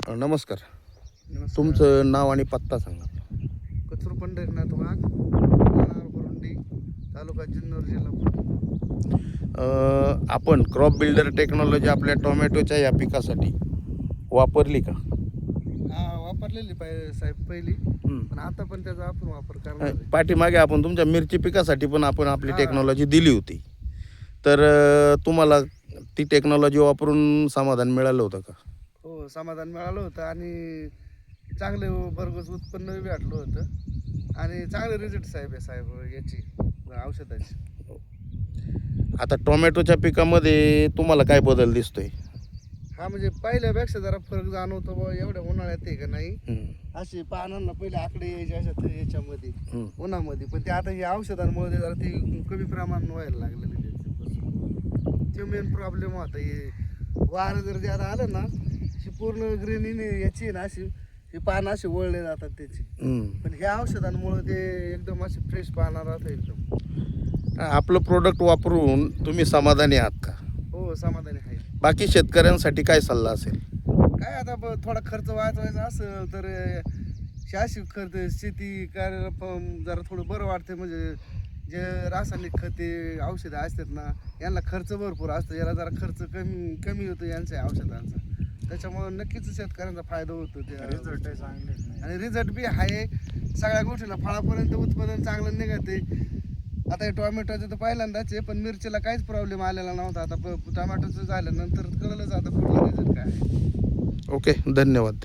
नमस्कार. नमस्कार. तुमचं नाव आणि पत्ता सांगा. कचरू पंढरीनाथ वाघ, राहणार कुरुंडी, तालुका जुन्नर, जिल्हा पुणे. आपण क्रॉप बिल्डर टेक्नॉलॉजी आपल्या टोमॅटोच्या या पिकासाठी वापरली का? वापरलेली साहेब पहिली, पण आता पण त्याचा आपण वापर करणार आहे. पाठीमागे आपण तुमच्या मिरची पिकासाठी पण आपण आपली टेक्नॉलॉजी दिली होती. तर तुम्हाला ती टेक्नॉलॉजी वापरून समाधान मिळालं होतं का? हो, समाधान मिळालं होतं आणि चांगले भरघोस उत्पन्न भेटलं होतं आणि चांगले रिझल्ट साहेब याची औषधाची. आता टोमॅटोच्या पिकामध्ये तुम्हाला काय बदल दिसतोय? म्हणजे पहिल्यापेक्षा जरा फरक जाणवतो बा. एवढ्या उन्हाळ्यात आहे का नाही, अशी पानांना पहिले आकडे यायचे अशा याच्यामध्ये उन्हामध्ये, पण ते आता या औषधांमुळे जरा ती कमी प्रमाणात व्हायला लागलेली. ते मेन प्रॉब्लेम होता. हे वारं जर ज्यादा आलं ना, ही पूर्ण ग्रीन याची ना अशी ही पानं अशी वळले जातात त्याची. पण ह्या औषधांमुळे ते एकदम अशी फ्रेश पानं राहतात एकदम. आपलं प्रोडक्ट वापरून तुम्ही समाधानी आहात का? हो, समाधानी आहे. बाकी शेतकऱ्यांसाठी काय सल्ला असेल? काय आता थोडा खर्च वाचवायचा असेल तर शाशी खत शेती करायला पण जरा थोडं बरं वाटतं. म्हणजे जे रासायनिक खते औषधं असतात ना, यांना खर्च भरपूर असतो, याला जरा खर्च कमी होतो यांच्या औषधांचा. त्याच्यामुळे नक्कीच शेतकऱ्यांचा फायदा होतो. ते रिझल्ट चांगले आणि रिझल्ट बी आहे सगळ्या गोष्टीला. फळापर्यंत उत्पादन चांगलं निघते. आता हे टोमॅटोचं तर पहिल्यांदाच आहे, पण मिरचीला काहीच प्रॉब्लेम आलेला नव्हता. आता टोमॅटोचं झाल्यानंतर कळलंच आता पुढला रिझल्ट काय आहे. ओके, धन्यवाद.